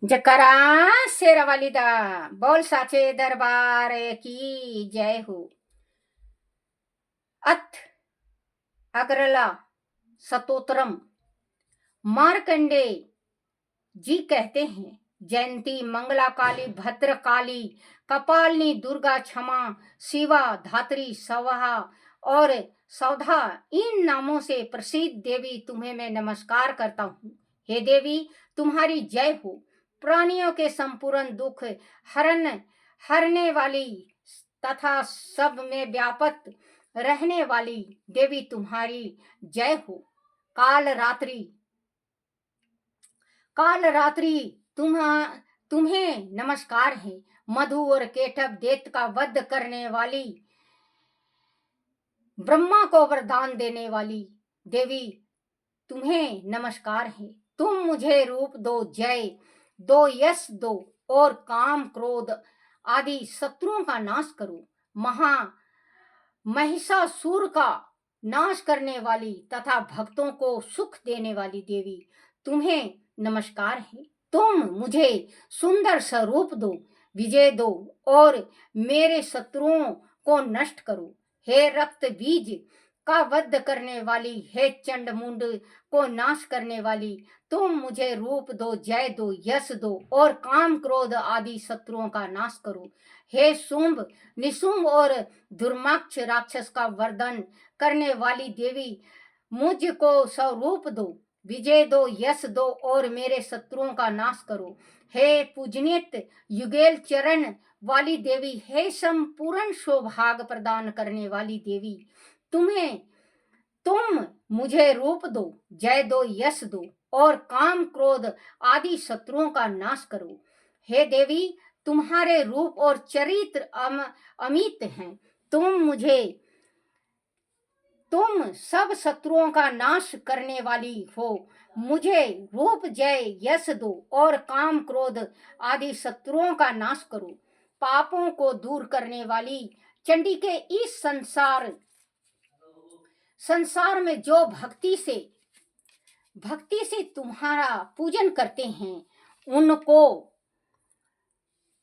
जकरा शेरवाली दा बोल साचे दरबार की जय हो। अथ अग्रला सतोत्रम मार्कंडे जी कहते हैं, जयंती मंगला काली भद्र काली कपालिनी दुर्गा क्षमा शिवा धात्री सवहा और सौधा, इन नामों से प्रसिद्ध देवी तुम्हें मैं नमस्कार करता हूँ। हे देवी, तुम्हारी जय हो। प्राणियों के संपूर्ण दुख हरने वाली तथा सब में व्यापक रहने वाली देवी तुम्हारी जय हो। काल रात्रि तुम्हें नमस्कार है। मधु और केटभ दैत्य का वध करने वाली, ब्रह्मा को वरदान देने वाली देवी तुम्हें नमस्कार है। तुम मुझे रूप दो, जय दो, यश दो और काम क्रोध आदि शत्रुओं का नाश करो। महिषासुर का नाश करने वाली तथा भक्तों को सुख देने वाली देवी तुम्हें नमस्कार है। तुम मुझे सुंदर स्वरूप दो, विजय दो और मेरे शत्रुओं को नष्ट करो। हे रक्त बीज का वध करने वाली, हे चंड मुंड को नाश करने वाली, तुम मुझे रूप दो, जय दो, यश दो और काम क्रोध आदि शत्रुओं का नाश करो। हे शुंभ निशुंभ और दुर्माक्ष राक्षस का वर्धन करने वाली देवी, मुझको स्वरूप दो, विजय दो, यश दो और मेरे शत्रुओं का नाश करो। हे पूजनीय युगेल चरण वाली देवी, हे संपूर्ण सौभाग्य प्रदान करने वाली देवी, तुम मुझे रूप दो, जय दो, यश दो और काम क्रोध आदि शत्रुओं का नाश करो। हे देवी, तुम्हारे रूप और चरित्र अमित हैं। तुम सब शत्रुओं का नाश करने वाली हो। मुझे रूप, जय, यश दो और काम क्रोध आदि शत्रुओं का नाश करो। पापों को दूर करने वाली चंडी के इस संसार में जो भक्ति से तुम्हारा पूजन करते हैं,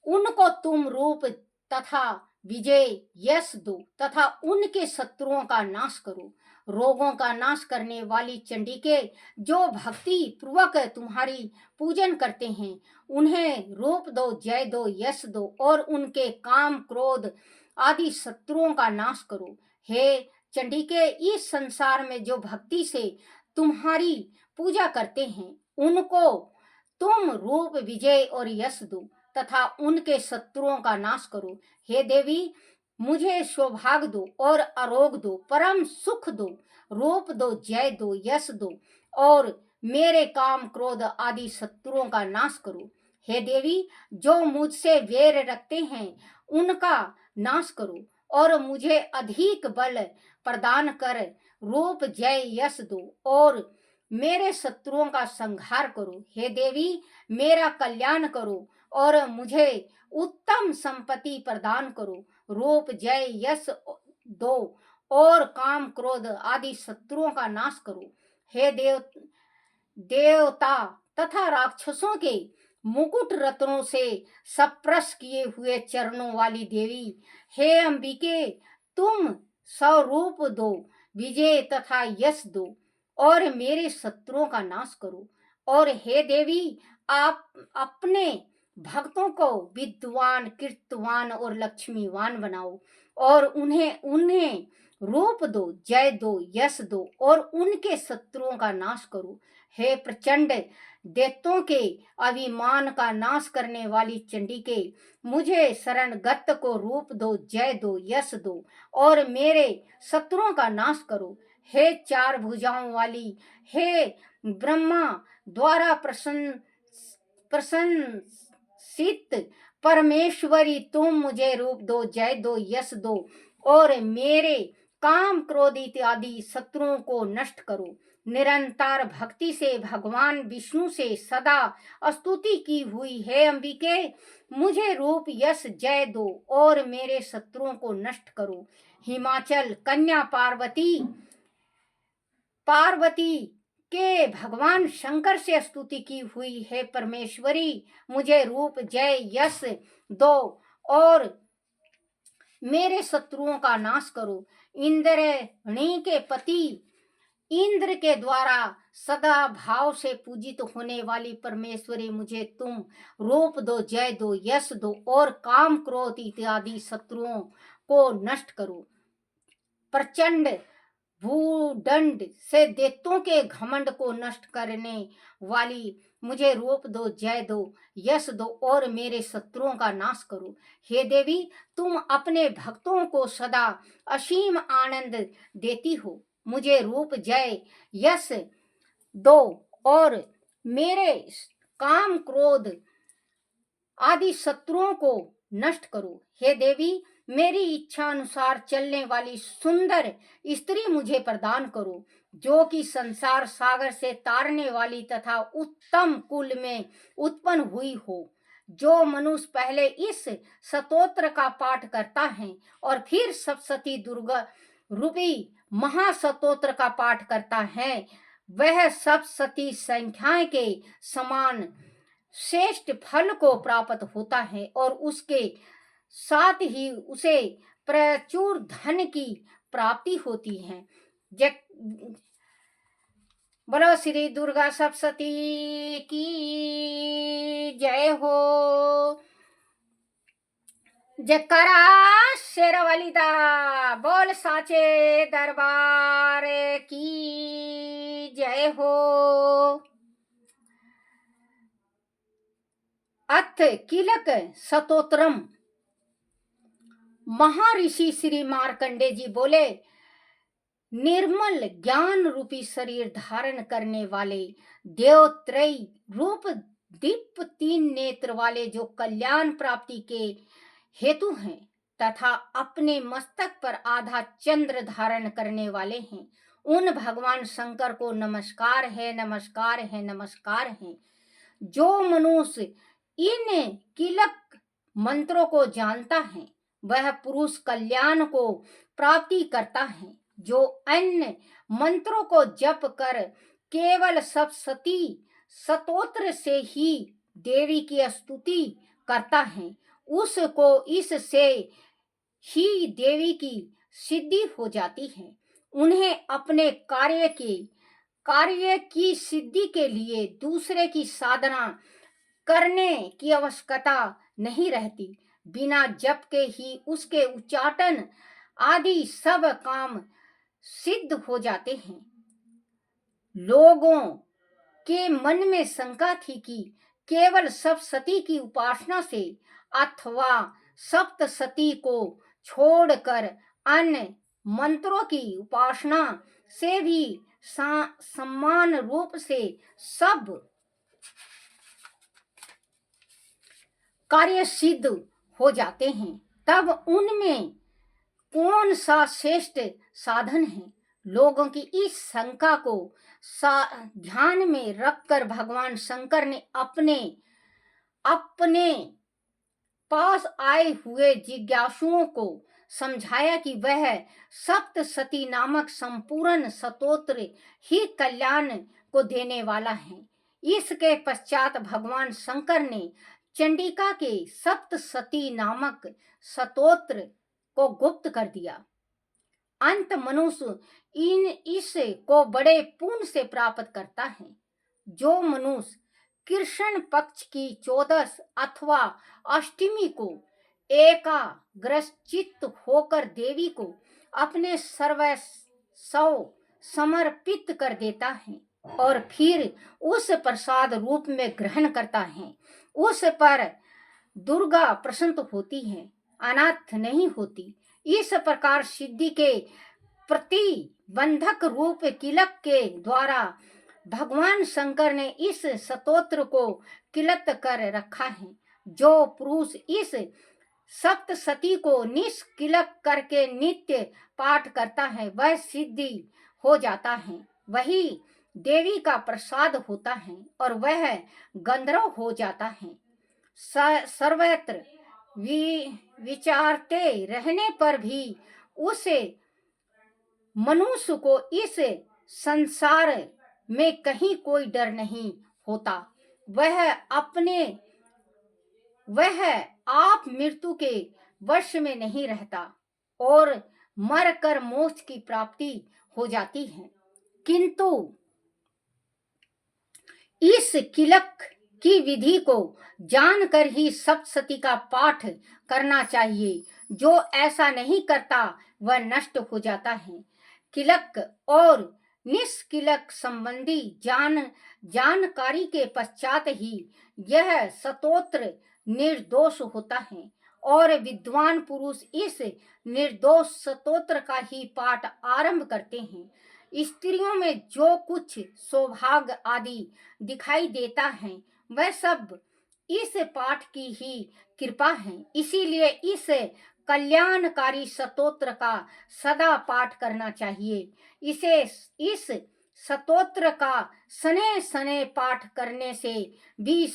उनको तुम रूप तथा विजय, यश दो तथा उनके शत्रुओं का नाश करो। रोगों का नाश करने वाली चंडिके, जो भक्ति पूर्वक तुम्हारी पूजन करते हैं, उन्हें रूप दो, जय दो, यश दो और उनके काम क्रोध आदि शत्रुओं का नाश करो। हे चंडिके, इस संसार में जो भक्ति से तुम्हारी पूजा करते हैं, उनको तुम रूप, विजय और यश दो तथा उनके शत्रुओं का नाश करो। हे देवी, मुझे सौभाग्य दो और आरोग्य दो, परम सुख दो, रूप दो, जय दो, यश दो और मेरे काम क्रोध आदि शत्रुओं का नाश करो। हे देवी, जो मुझसे वैर रखते हैं, उनका नाश करो और मुझे अधिक बल प्रदान कर रूप, जय, यश दो और मेरे शत्रुओं का संहार करो। हे देवी, मेरा कल्याण करो और मुझे उत्तम संपत्ति प्रदान करो। रूप, जय, यश दो और काम क्रोध आदि शत्रुओं का नाश करो। हे देवता तथा राक्षसों के मुकुट रत्नों से सप्रश किए हुए चरणों वाली देवी, हे अंबिके, तुम स्वरूप दो, विजय तथा यश दो और मेरे शत्रुओं का नाश करो। और हे देवी, आप अपने भक्तों को विद्वान, कीर्तवान और लक्ष्मीवान बनाओ और उन्हें रूप दो, जय दो, यश दो और उनके शत्रुओं का नाश करो। हे प्रचंड दैत्यों के अभिमान का नाश करने वाली चंडिके, मुझे शरणगत को रूप दो, जय दो, यश दो और मेरे शत्रुओं का नाश करो। हे चार भुजाओं वाली, हे ब्रह्मा द्वारा प्रशंसित परमेश्वरी, तुम मुझे रूप दो, जय दो, यश दो और मेरे काम क्रोध इत्यादि शत्रुओं को नष्ट करो। निरंतर भक्ति से भगवान विष्णु से सदा स्तुति की हुई है अंबिके, मुझे रूप, यश, जय दो और मेरे शत्रुओं को नष्ट करो। हिमाचल कन्या पार्वती के भगवान शंकर से स्तुति की हुई है परमेश्वरी, मुझे रूप जय यश दो और मेरे शत्रुओं का नाश करो। इंद्रणी के पति इंद्र के द्वारा सदा भाव से पूजित होने वाली परमेश्वरी, मुझे तुम रूप दो, जय दो, यश दो और काम क्रोध इत्यादि शत्रुओं को नष्ट करो। प्रचंड भूदंड से दैत्यों के घमंड को नष्ट करने वाली, मुझे रूप दो, जय दो, यश दो और मेरे शत्रुओं का नाश करो। हे देवी, तुम अपने भक्तों को सदा असीम आनंद देती हो, मुझे रूप जय यश दो और मेरे काम क्रोध आदि शत्रुओं को नष्ट करो। हे देवी, मेरी इच्छा अनुसार चलने वाली सुंदर स्त्री मुझे प्रदान करो, जो कि संसार सागर से तारने वाली तथा उत्तम कुल में उत्पन्न हुई हो। जो मनुष्य पहले इस स्तोत्र का पाठ करता है और फिर सप्तशती दुर्गा रूपी महास्तोत्र का पाठ करता है, वह सप्तशती संख्याएं के समान श्रेष्ठ फल को प्राप्त होता है और उसके साथ ही उसे प्रचुर धन की प्राप्ति होती है। बोलो श्री दुर्गा सप्तशती की जय हो। जयकारा शेरवाली दा, बोल साचे दरबार की जय हो। अथ किलक स्तोत्रम। महर्षि श्री मार्कंडे जी बोले, निर्मल ज्ञान रूपी शरीर धारण करने वाले देवत्रयी रूप दीप 3 नेत्र वाले, जो कल्याण प्राप्ति के हेतु हैं तथा अपने मस्तक पर आधा चंद्र धारण करने वाले हैं, उन भगवान शंकर को नमस्कार है, नमस्कार है, नमस्कार है। जो मनुष्य इन किलक मंत्रों को जानता है, वह पुरुष कल्याण को प्राप्ति करता है। जो अन्य मंत्रों को जप कर केवल सप्तशती स्तोत्र से ही देवी की स्तुति करता है, उसको इससे ही देवी की सिद्धि हो जाती है। उन्हें अपने कार्य की सिद्धि के लिए दूसरे की साधना करने की आवश्यकता नहीं रहती। बिना जप के ही उसके उच्चाटन आदि सब काम सिद्ध हो जाते हैं। लोगों के मन में शंका थी कि केवल सप्तशती की उपासना से अथवा सप्तशती को छोड़कर अन्य मंत्रों की उपासना से भी समान रूप से सब कार्य सिद्ध हो जाते हैं, तब उनमें कौन सा श्रेष्ठ साधन है। लोगों की इस शंका को ध्यान में रखकर भगवान शंकर ने अपने पास आए हुए जिज्ञासुओं को समझाया कि वह सप्तशती नामक संपूर्ण स्तोत्र ही कल्याण को देने वाला है। इसके पश्चात भगवान शंकर ने चंडिका के सप्तशती नामक स्तोत्र को गुप्त कर दिया। अंत मनुष्य इस को बड़े पुण्य से प्राप्त करता है। जो मनुष्य कृष्ण पक्ष की 14 अथवा अष्टमी को एकाग्रचित्त होकर देवी को अपने सर्वस्व समर्पित कर देता है और फिर उस प्रसाद रूप में ग्रहण करता है, उस पर दुर्गा प्रसन्न होती है, अनाथ नहीं होती। इस प्रकार सिद्धि के प्रतिबंधक रूप किलक के द्वारा भगवान शंकर ने इस स्तोत्र को किलत कर रखा है। जो पुरुष इस सप्तशती को निष्किलक करके नित्य पाठ करता है, वह सिद्धि हो जाता है, वही देवी का प्रसाद होता है और वह गंधर्व हो जाता है। सर्वत्र विचारते रहने पर भी उस मनुष्य को इस संसार में कहीं कोई डर नहीं होता। वह आप मृत्यु के वश में नहीं रहता और मर कर मोक्ष की प्राप्ति हो जाती है। किंतु इस किलक की विधि को जानकर ही सप्तशती का पाठ करना चाहिए। जो ऐसा नहीं करता वह नष्ट हो जाता है। किलक और निष्किलक संबंधी जानकारी के पश्चात ही यह स्तोत्र निर्दोष होता है और विद्वान पुरुष इस निर्दोष स्तोत्र का ही पाठ आरंभ करते हैं। स्त्रियों में जो कुछ सौभाग्य आदि दिखाई देता है वह सब इस पाठ की ही कृपा है। इसीलिए इस कल्याणकारी स्तोत्र का सदा पाठ करना चाहिए। इस स्तोत्र का सने सने पाठ करने से भी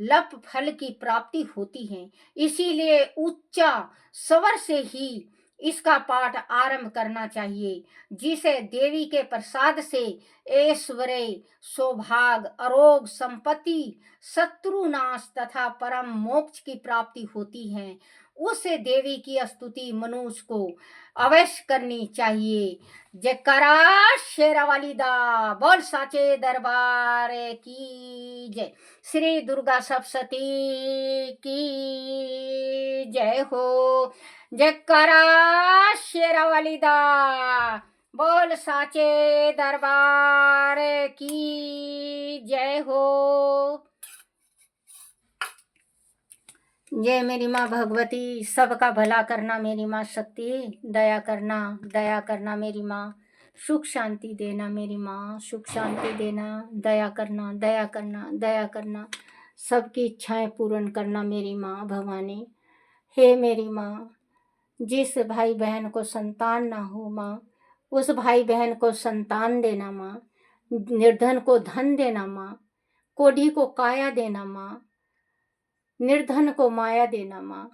लप फल की प्राप्ति होती है। इसीलिए उच्चा स्वर से ही इसका पाठ आरंभ करना चाहिए, जिसे देवी के प्रसाद से ऐश्वर्य, सौभाग्य, आरोग्य, संपत्ति, शत्रुनाश तथा परम मोक्ष की प्राप्ति होती है। उस देवी की स्तुति मनुष्य को अवश्य करनी चाहिए। जयकारा शेरावाली दा, बोल साचे दरबार की जय। श्री दुर्गा सप्तशती की जय हो। जयकारा शेरावाली दा, बोल साचे दरबार की जय हो। जय मेरी माँ भगवती, सबका भला करना मेरी माँ शक्ति, दया करना मेरी माँ, सुख शांति देना मेरी माँ, सुख शांति देना, दया करना, सबकी इच्छाएं पूर्ण करना मेरी माँ भवानी। हे मेरी माँ, जिस भाई बहन को संतान ना हो माँ, उस भाई बहन को संतान देना माँ, निर्धन को धन देना माँ, कोढ़ी को काया देना माँ, निर्धन को माया देना माँ।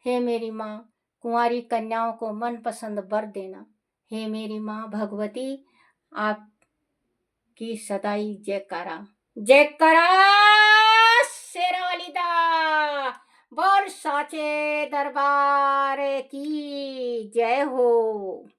हे मेरी माँ, कुंवारी कन्याओं को मनपसंद वर देना। हे मेरी माँ भगवती, आपकी सदाई जयकारा। जयकारा शेरावाली दा, बोल साचे दरबार की जय हो।